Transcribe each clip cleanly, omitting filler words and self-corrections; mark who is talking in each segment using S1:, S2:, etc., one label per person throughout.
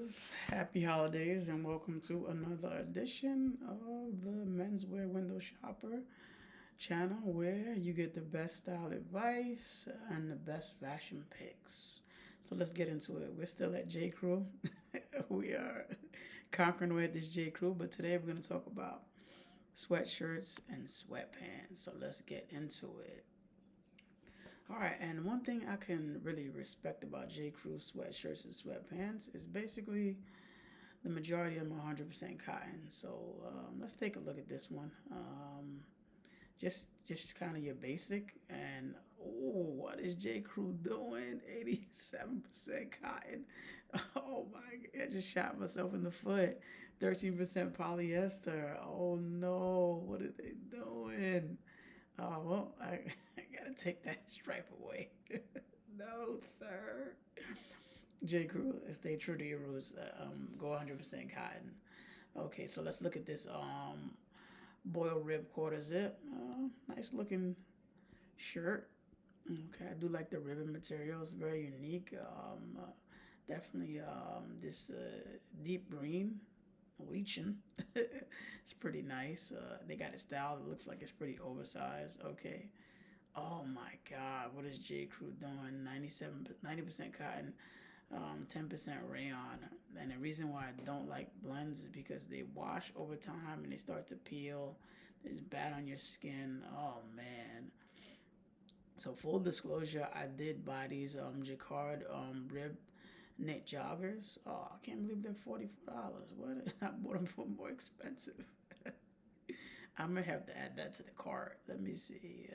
S1: guys, happy holidays and welcome to another edition of the Menswear Window Shopper channel where you get the best style advice and the best fashion picks. So let's get into it. We're still at J.Crew. We are conquering away at this J.Crew, but today we're going to talk about sweatshirts and sweatpants. So let's get into it. All right, and one thing I can really respect about J.Crew sweatshirts and sweatpants is basically the majority of them are 100% cotton. So let's take a look at this one. Just kind of your basic and oh, what is J. Crew doing? 87% cotton. Oh my! I just shot myself in the foot. 13% polyester. Oh no! What are they doing? Oh well, I gotta take that stripe away. No, sir. J. Crew, stay true to your roots. Go 100% cotton. Okay, so let's look at this boil rib quarter zip. Nice looking shirt. Okay, I do like the ribbon material. It's very unique. Definitely this deep green, leaching. It's pretty nice. They got it styled. It looks like it's pretty oversized. Okay. Oh my God, what is J. Crew doing? 90% cotton, 10% rayon. And the reason why I don't like blends is because they wash over time and they start to peel. It's bad on your skin. Oh man. So full disclosure, I did buy these Jacquard rib knit joggers. Oh, I can't believe they're $44. What? I bought them for more expensive. I'm gonna have to add that to the cart. Let me see.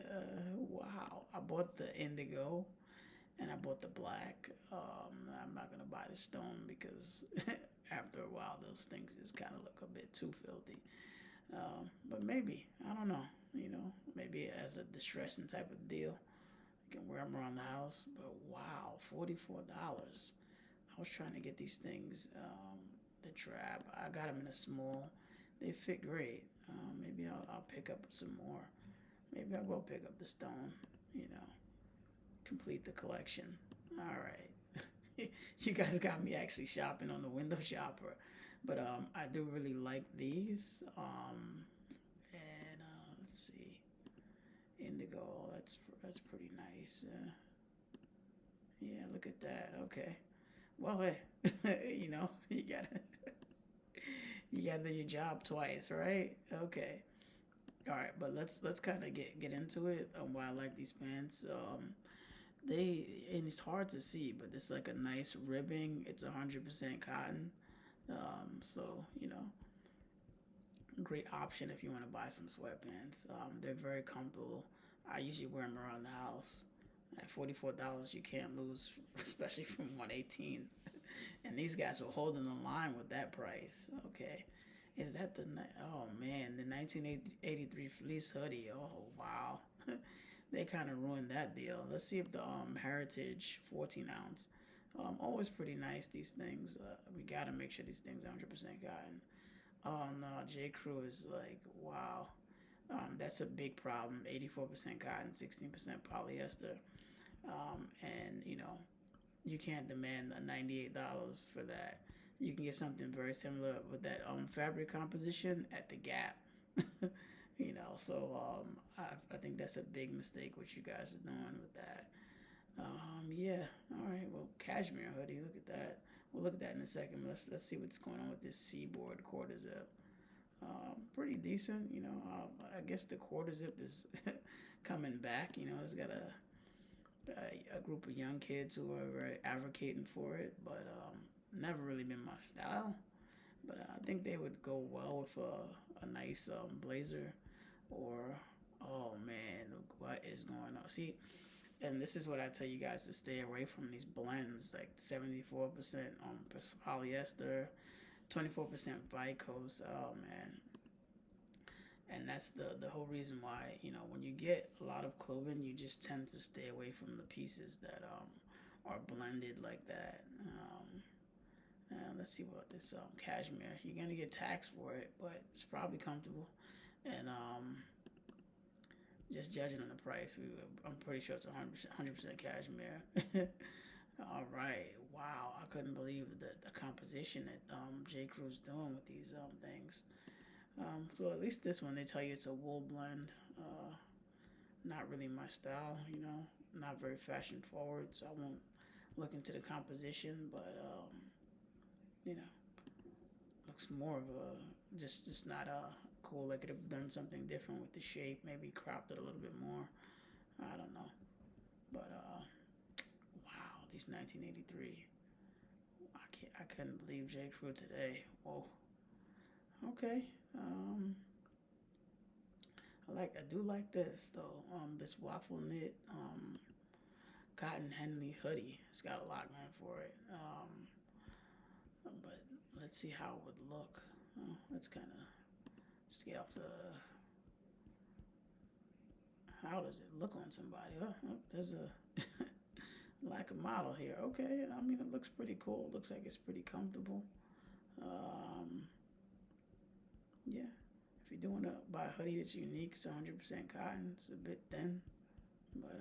S1: Wow, I bought the indigo and I bought the black. I'm not gonna buy the stone because after a while those things just kind of look a bit too filthy. But maybe I don't know. Maybe as a distressing type of deal, I can wear them around the house. But wow, $44. I was trying to get these things, the trap. I got them in a small. They fit great. Maybe I'll pick up some more. Maybe I will pick up the stone. You know, complete the collection. All right. You guys got me actually shopping on the window shopper, but I do really like these. And let's see, indigo. That's pretty nice. Yeah, look at that. Okay. Well, hey, you gotta do your job twice, right? Okay. All right, but let's kind of get into it. Why I like these pants. They and it's hard to see, but it's like a nice ribbing. It's 100% cotton. So great option if you want to buy some sweatpants. They're very comfortable. I usually wear them around the house. At $44, you can't lose, especially from 118. And these guys were holding the line with that price. Okay. Is that oh man, the 1983 fleece hoodie. Oh wow. They kind of ruined that deal. Let's see if the Heritage 14 ounce. Always pretty nice, these things. We got to make sure these things are 100% cotton. Oh no, J. Crew is like, wow. That's a big problem. 84% cotton, 16% polyester. And you can't demand $98 for that. You can get something very similar with that fabric composition at the Gap. So I think that's a big mistake what you guys are doing with that. Yeah. All right. Well, cashmere hoodie. Look at that. We'll look at that in a second. Let's see what's going on with this seaboard quarter zip. Pretty decent. I guess the quarter zip is coming back. It's got a group of young kids who are very advocating for it, but never really been my style. But I think they would go well with a nice blazer or oh man, what is going on? See, and this is what I tell you guys to stay away from these blends like 74% polyester, 24% Vicos. Oh man, and that's the whole reason why when you get a lot of clothing, you just tend to stay away from the pieces that are blended like that. Let's see what this cashmere. You're gonna get taxed for it, but it's probably comfortable. And just judging on the price, I'm pretty sure it's 100% cashmere. All right, Wow, I couldn't believe the composition that J. Crew's doing with these things. So at least this one they tell you it's a wool blend. Not really my style, Not very fashion forward, so I won't look into the composition. But you know, looks more of a just not cool. They could have done something different with the shape, maybe cropped it a little bit more. I don't know, but wow, these 1983. I couldn't believe J. Crew today. Whoa. Okay. I do like this though. This waffle knit cotton Henley hoodie. It's got a lot going for it. But let's see how it would look. Let's kind of scale off the. How does it look on somebody? There's a like a model here. Okay, I mean it looks pretty cool. It looks like it's pretty comfortable. Um, yeah, if you're doing buy a hoodie that's unique, it's 100% cotton. It's a bit thin, but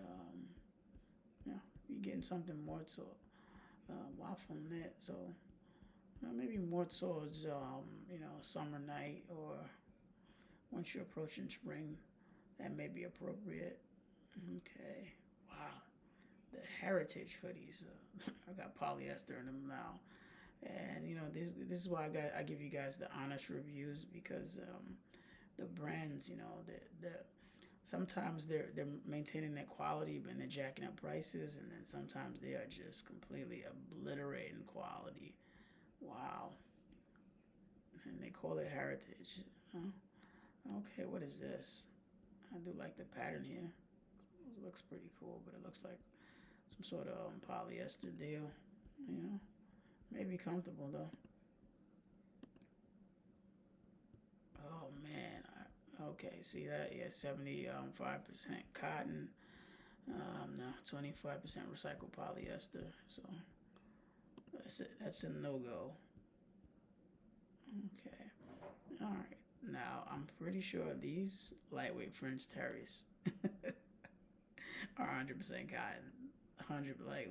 S1: you're getting something more to waffle knit. So maybe more towards summer night or once you're approaching spring, that may be appropriate. Okay, wow, the heritage hoodies. I got polyester in them now, and this is why I give you guys the honest reviews because the brands, the sometimes they're maintaining that quality, but they're jacking up prices, and then sometimes they are just completely obliterating quality. Wow, and they call it heritage. Huh? Okay, what is this? I do like the pattern here. It looks pretty cool, but it looks like some sort of polyester deal. You know, maybe comfortable though. Oh man. Okay, see that? Yeah, 75% cotton. No, 25% recycled polyester. So that's it. That's a no go. Okay. All right. Now I'm pretty sure these lightweight French terries are 100% cotton. 100 like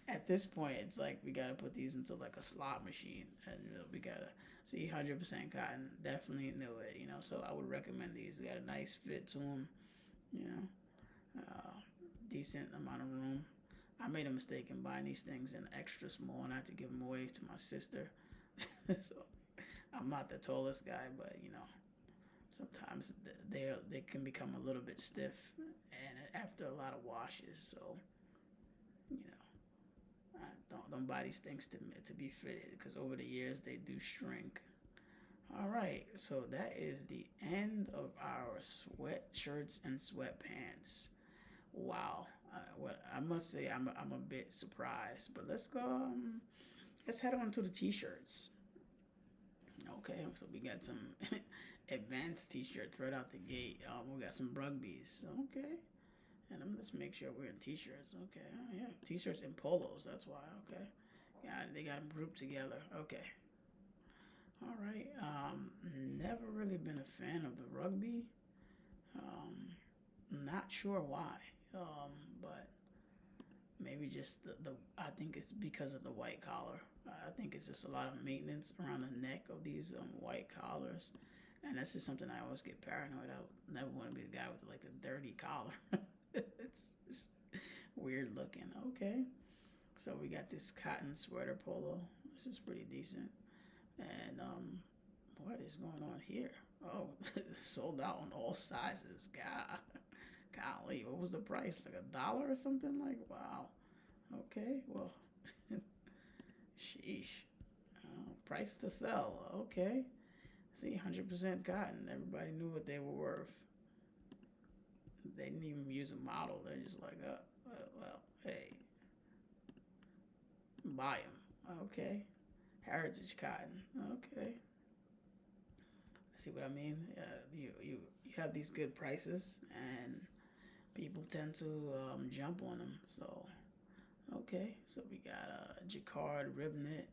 S1: at this point it's like we gotta put these into like a slot machine and we gotta see 100% cotton, definitely knew it, so I would recommend these. They got a nice fit to them, you know uh, decent amount of room. I made a mistake in buying these things in extra small and I had to give them away to my sister. So I'm not the tallest guy, but sometimes they can become a little bit stiff and after a lot of washes, so you know don't buy these things to be fitted because over the years they do shrink. All right, so that is the end of our sweatshirts and sweatpants. Wow, what I must say, I'm a bit surprised, but let's go. Let's head on to the t-shirts. Okay, so we got some advanced t-shirts right out the gate. We got some rugbies. Okay, and let's make sure we're in t-shirts. Okay, yeah, t-shirts and polos. That's why. Okay, yeah, they got them grouped together. Okay, all right. Never really been a fan of the rugby. Not sure why. But maybe just the I think it's because of the white collar. I think it's just a lot of maintenance around the neck of these white collars, and that's just something I always get paranoid. I would never want to be the guy with like the dirty collar. It's weird looking. Okay, so we got this cotton sweater polo. This is pretty decent. And what is going on here? Oh, sold out on all sizes. God, golly, what was the price? Like $1 or something? Like wow. Okay, well, sheesh. Price to sell. Okay. See, 100% cotton. Everybody knew what they were worth. They didn't even use a model. They're just like, well, hey, buy them. Okay. Heritage cotton. Okay. See what I mean? You have these good prices, and people tend to jump on them. So okay, so we got a jacquard rib knit,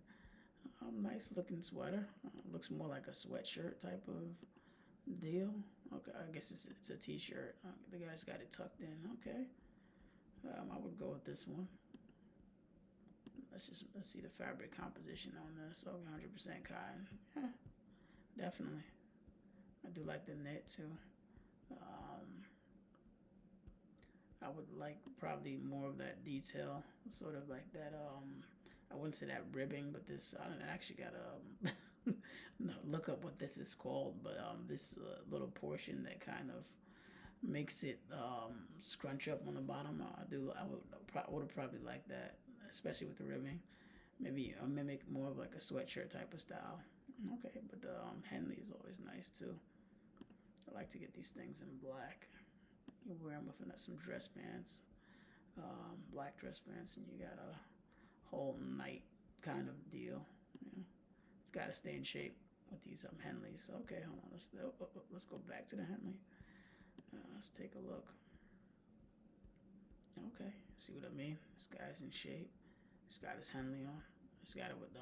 S1: nice looking sweater. Looks more like a sweatshirt type of deal. Okay, I guess it's a t-shirt. The guy's got it tucked in. Okay, I would go with this one. let's see the fabric composition on this. Okay, 100% cotton. Yeah, definitely. I do like the knit too. Um, I would like probably more of that detail, sort of like that. I wouldn't say that ribbing, but this I don't know, I actually got no, look up what this is called, but this little portion that kind of makes it scrunch up on the bottom. I would have probably liked that, especially with the ribbing. Maybe mimic more of like a sweatshirt type of style. Okay, but the Henley is always nice too. I like to get these things in black. You wear them with some dress pants, black dress pants, and you got a whole night kind of deal. You know, you got to stay in shape with these Henleys. Okay, hold on. Let's go back to the Henley. Let's take a look. Okay, see what I mean? This guy's in shape. He's got his Henley on. He's got it with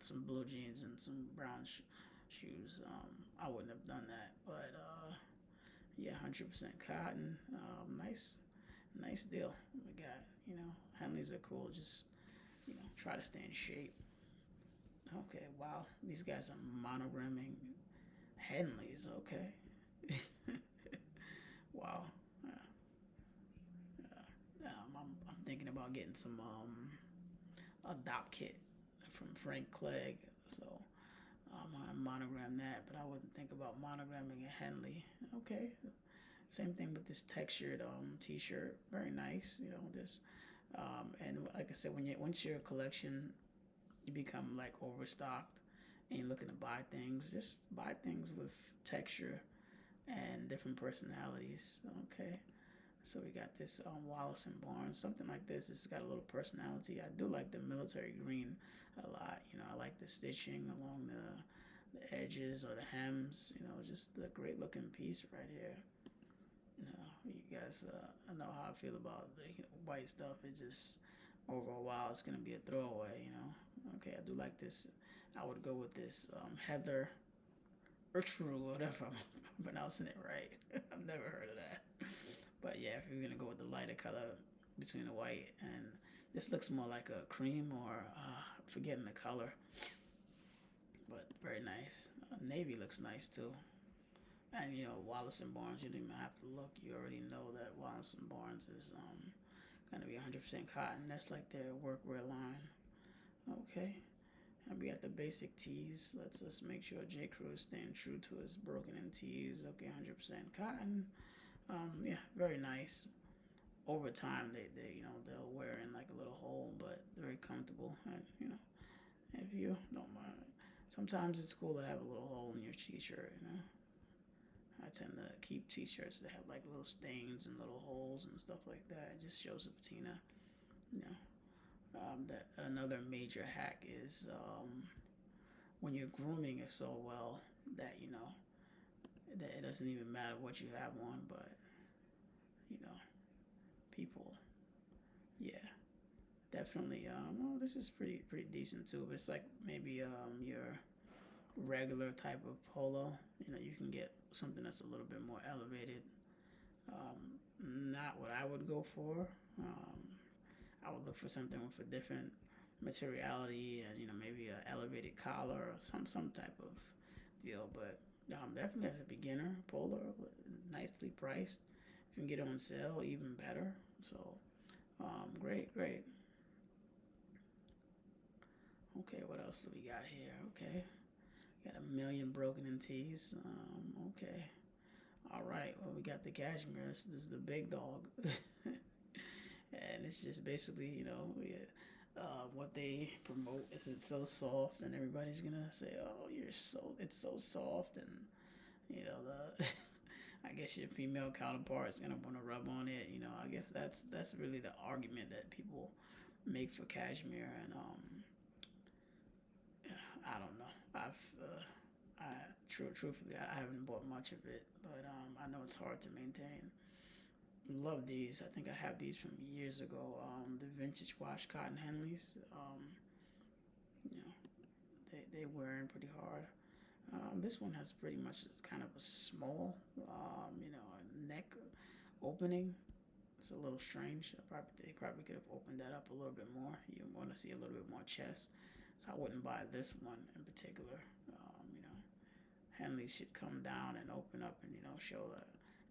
S1: some blue jeans and some brown shoes. I wouldn't have done that, but yeah, 100% cotton. Nice deal. We got Henleys are cool. Just try to stay in shape. Okay, wow, these guys are monogramming Henleys. Okay, wow. Yeah, yeah. I'm thinking about getting some a dop kit from Frank Clegg. So I'm gonna monogram that, but I wouldn't think about monogramming a Henley. Okay. Same thing with this textured T-shirt. Very nice. This and like I said, once your collection you become like overstocked and you're looking to buy things, just buy things with texture and different personalities. Okay. So we got this Wallace and Barnes, something like this. It's got a little personality. I do like the military green a lot. I like the stitching along the edges or the hems. Just the great looking piece right here. You guys, I know how I feel about the white stuff. It's just over a while, it's gonna be a throwaway. Okay, I do like this. I would go with this Heather J.Crew, whatever I'm pronouncing it right. I've never heard of that. But yeah, if you're gonna go with the lighter color between the white and this looks more like a cream or forgetting the color, but very nice. Navy looks nice too. And Wallace and Barnes, you don't even have to look. You already know that Wallace and Barnes is gonna be 100% cotton. That's like their workwear line. Okay. And we got the basic tees. Let's just make sure J.Crew is staying true to his broken in tees. Okay, 100% cotton. Yeah, very nice. Over time, they'll wear in like a little hole, but very comfortable. And if you don't mind, sometimes it's cool to have a little hole in your t-shirt. I tend to keep t-shirts that have like little stains and little holes and stuff like that. It just shows a patina. You know, that another major hack is when you're grooming it so well that that it doesn't even matter what you have on, but you know, people, yeah, definitely. Well, this is pretty decent too. But it's like maybe your regular type of polo. You can get something that's a little bit more elevated. Not what I would go for. I would look for something with a different materiality and maybe an elevated collar or some type of deal. But definitely as a beginner, polo, nicely priced. If you can get it on sale, even better. So great. Okay, what else do we got here? Okay, got a million broken in tees. Okay. All right. Well, we got the cashmere. This is the big dog, and it's just basically, what they promote is it's so soft, and everybody's gonna say, "Oh, it's so soft," and the, I guess your female counterpart is gonna want to rub on it. I guess that's really the argument that people make for cashmere, and I don't know. Truthfully, I haven't bought much of it, but I know it's hard to maintain. Love these. I think I have these from years ago. The vintage wash cotton Henleys. You know, they wearing pretty hard. This one has pretty much kind of a small, neck opening. It's a little strange. They probably could have opened that up a little bit more. You want to see a little bit more chest, so I wouldn't buy this one in particular. You know, Henley should come down and open up and show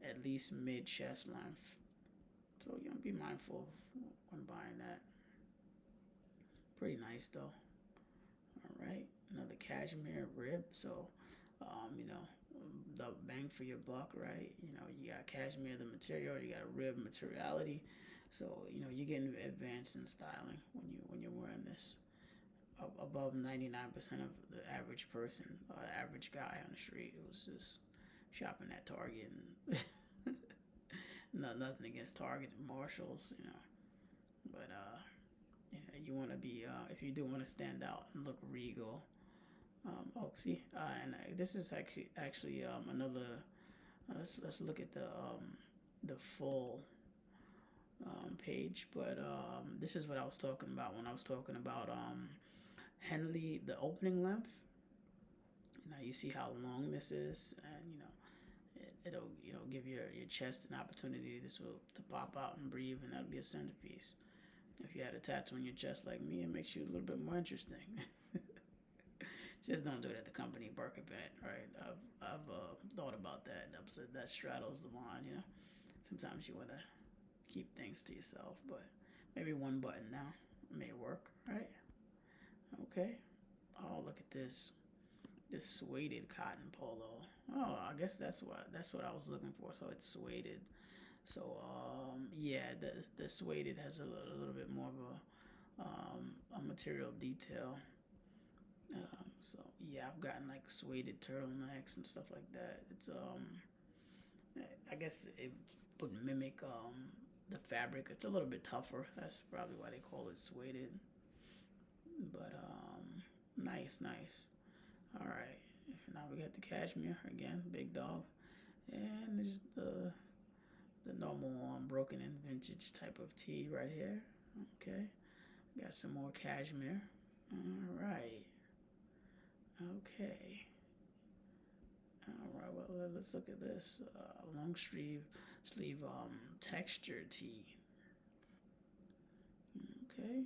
S1: at least mid chest length. So be mindful of when buying that. Pretty nice though. All right, another cashmere rib. So, the bang for your buck, right? You got cashmere, the material. You got a rib materiality. So you're getting advanced in styling when you're wearing this. Above 99% of the average person or the average guy on the street it was just shopping at Target and nothing against Target and Marshalls, but you want to be if you do want to stand out and look regal. Oh, see, and this is actually another. Let's look at the full page, but this is what I was talking about when I was talking about Henley, the opening length. Now you see how long this is, and it'll give your chest an opportunity to pop out and breathe, and that'll be a centerpiece. If you had a tattoo on your chest like me, it makes you a little bit more interesting. Just don't do it at the company Burke event, right? I've thought about that. I've said that straddles the line. Sometimes you want to keep things to yourself, but maybe one button now may work, right? Okay. Oh, look at this suede cotton polo. Oh, I guess that's what I was looking for. So it's suede. So yeah, the suede has a little bit more of a material detail. So yeah, I've gotten like suede turtlenecks and stuff like that. It's I guess it would mimic the fabric. It's a little bit tougher. That's probably why they call it suede. But nice, nice. All right, now we got the cashmere again, big dog, and this is the normal broken in vintage type of tee right here. Okay, got some more cashmere. All right. Okay. All right. Well, let's look at this long sleeve texture tee. Okay.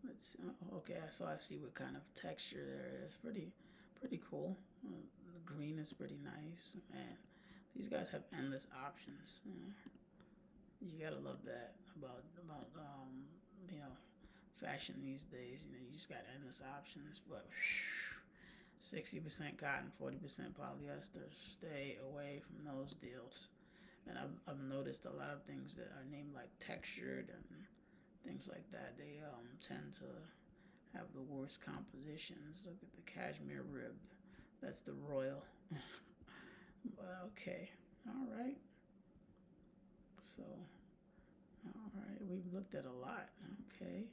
S1: Let's. Okay. So I see what kind of texture there is. Pretty cool. The green is pretty nice, and these guys have endless options. You gotta love that about fashion these days. You just got endless options, but 60% cotton, 40% polyester. Stay away from those deals. And I've noticed a lot of things that are named like textured and things like that. They tend to have the worst compositions. Look at the cashmere rib. That's the royal. But okay, all right. So, all right, we've looked at a lot. Okay.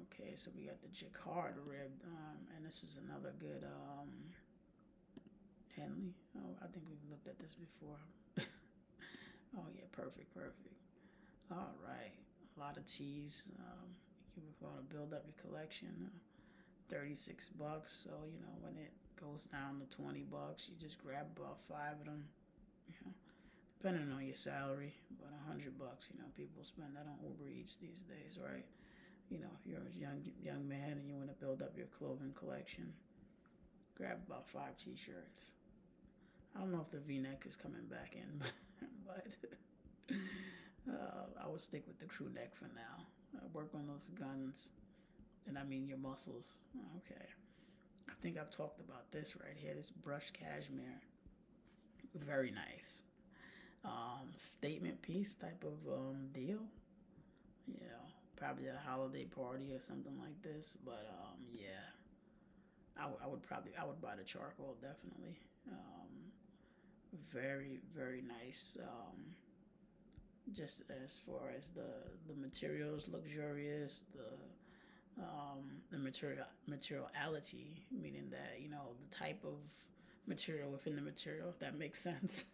S1: Okay, so we got the jacquard rib, and this is another good Henley. Oh, I think we've looked at this before. Oh yeah, perfect, perfect. All right, a lot of teas. You want to build up your collection. $36. So when it goes down to $20, you just grab about five of them. You know, depending on your salary, but $100. People spend that on Uber Eats these days, right? If you're a young man and you want to build up your clothing collection, grab about 5 T-shirts. I don't know if the V-neck is coming back in, but I would stick with the crew neck for now. Work on those guns, and I mean your muscles. Okay. I think I've talked about this right here. This brushed cashmere, very nice. Statement piece type of deal. Probably at a holiday party or something like this. But yeah, I would buy the charcoal definitely. Very very nice. Just as far as the materials, luxurious. The materiality, meaning that the type of material within the material. If that makes sense.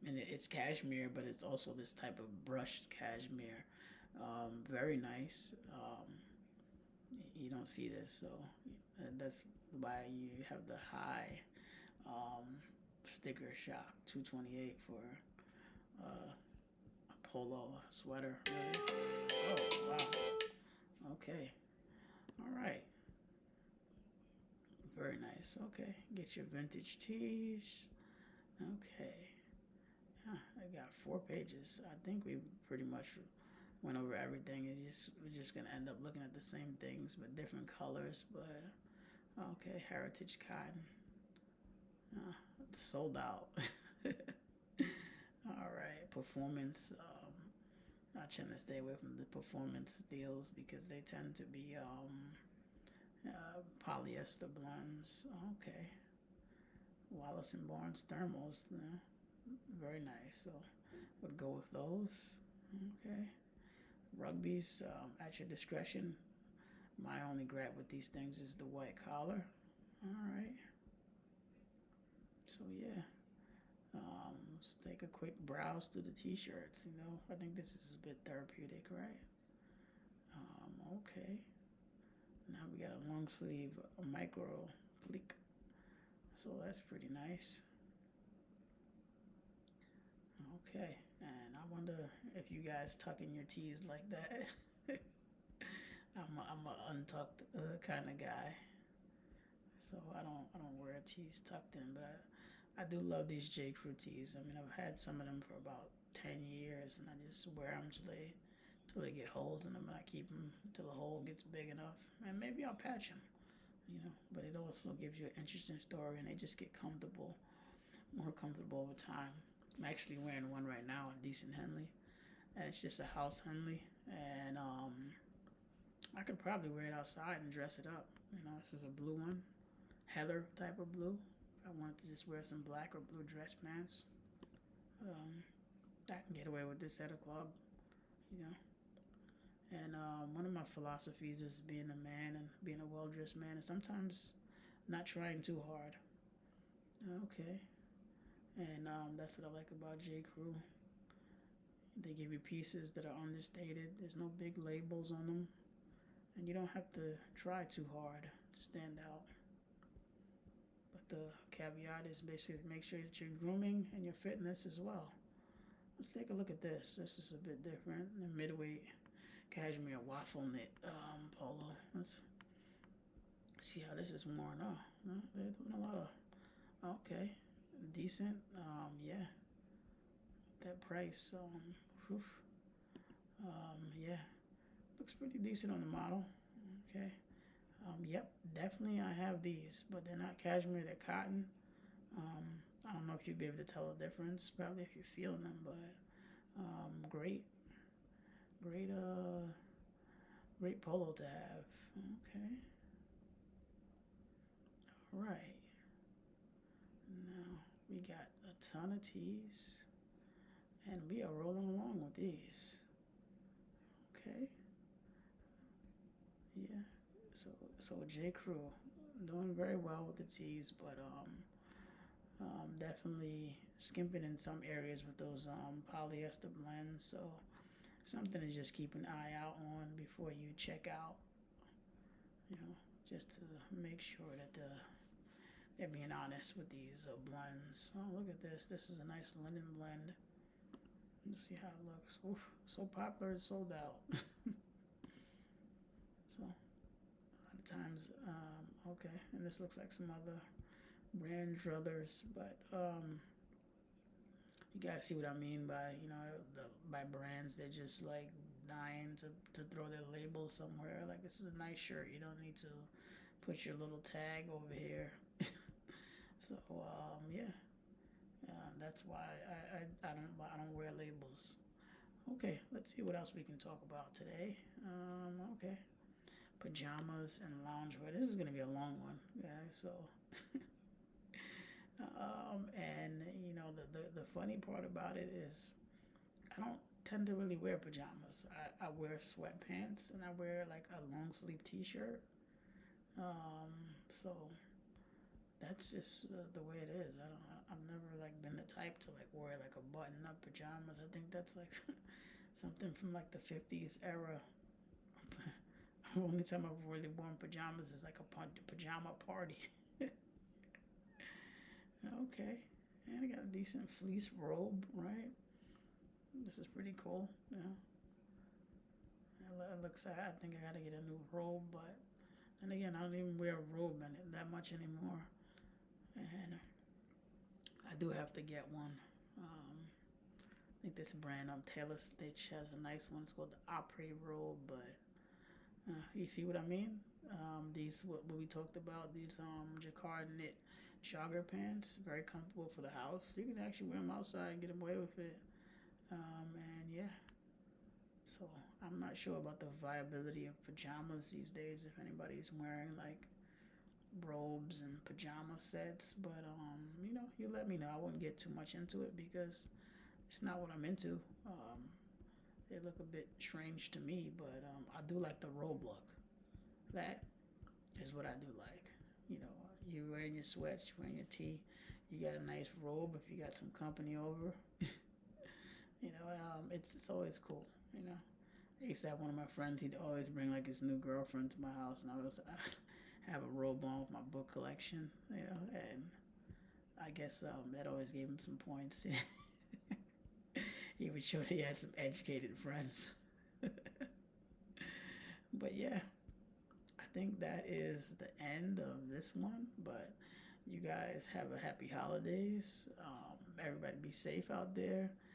S1: And it's cashmere, but it's also this type of brushed cashmere. Very nice. You don't see this, so that's why you have the high sticker shock 228 for a polo sweater. Really? Oh wow. Okay. All right. Very nice. Okay. Get your vintage tees. Okay. I got 4 pages. I think we pretty much went over everything. We're just gonna end up looking at the same things but different colors. But okay, heritage cotton. Sold out. All right, performance. I tend to stay away from the performance deals because they tend to be polyester blends. Okay, Wallace and Barnes thermals. Very nice. So would go with those. Okay, rugby's at your discretion. My only grab with these things is the white collar. All right. So yeah, let's take a quick browse through the t-shirts. I think this is a bit therapeutic, right? Okay. Now we got a long sleeve, a micro pleat. So that's pretty nice. Okay, and I wonder if you guys tuck in your tees like that. I'm a untucked kind of guy, so I don't wear tees tucked in, but I do love these J.Crew tees. I mean, I've had some of them for about 10 years, and I just wear them till they get holes in them, and I keep them until the hole gets big enough, and maybe I'll patch them. But it also gives you an interesting story, and they just get more comfortable over time. I'm actually wearing one right now, a decent Henley, and it's just a house Henley, and I could probably wear it outside and dress it up. This is a blue one, heather type of blue. If I wanted to just wear some black or blue dress pants, um, I can get away with this at a club, you know. And one of my philosophies is being a man and being a well dressed man, and sometimes not trying too hard. Okay, and that's what I like about J. Crew. They give you pieces that are understated. There's no big labels on them, and you don't have to try too hard to stand out. But the caveat is basically to make sure that you're grooming and your fitness as well. Let's take a look at this. This is a bit different. The midweight cashmere waffle knit polo. Let's see how this is worn. Oh, no, they're doing a lot of okay, decent. Yeah, that price. Yeah, looks pretty decent on the model. Okay. Yep, definitely I have these, but they're not cashmere, they're cotton. Um, I don't know if you'd be able to tell the difference, probably if you're feeling them, but great, great, great polo to have. Okay. All right. Now we got a ton of tees, and we are rolling along with these. Okay. Yeah. So J. Crew doing very well with the tees, but definitely skimping in some areas with those polyester blends. So something to just keep an eye out on before you check out. Just to make sure that they're being honest with these blends. Oh, look at this! This is a nice linen blend. Let's see how it looks. Oof, so popular, it's sold out. So a lot of times, okay, and this looks like some other brand druthers, but you guys see what I mean by by brands. They're just like dying to throw their label somewhere. Like, this is a nice shirt. You don't need to put your little tag over here. So yeah, that's why I don't wear labels. Okay, let's see what else we can talk about today. Okay, pajamas and loungewear. This is gonna be a long one, guys. So and the funny part about it is I don't tend to really wear pajamas. I wear sweatpants and I wear like a long sleeve t-shirt. So that's just the way it is. I've never like been the type to like wear like a button up pajamas. I think that's like something from like the 50s era. The only time I've really worn pajamas is like a pajama party. Okay. And I got a decent fleece robe, right? This is pretty cool. Yeah, it looks. I think I gotta get a new robe, but and again, I don't even wear a robe in it that much anymore. And I do have to get one. I think this brand Taylor Stitch has a nice one. It's called the Opry robe, but you see what I mean? These what we talked about. These jacquard knit jogger pants, very comfortable for the house. You can actually wear them outside and get away with it. And yeah, so I'm not sure about the viability of pajamas these days. If anybody's wearing like robes and pajama sets, but you let me know. I wouldn't get too much into it because it's not what I'm into. They look a bit strange to me, but I do like the robe look. That is what I do like. You know, you wearing your sweats, you wearing your tee, you got a nice robe if you got some company over. It's always cool. You know, I used to have one of my friends. He'd always bring like his new girlfriend to my house, and have a robe on with my book collection. And I guess that always gave him some points. He would show that he had some educated friends. But yeah, I think that is the end of this one. But you guys have a happy holidays. Everybody be safe out there.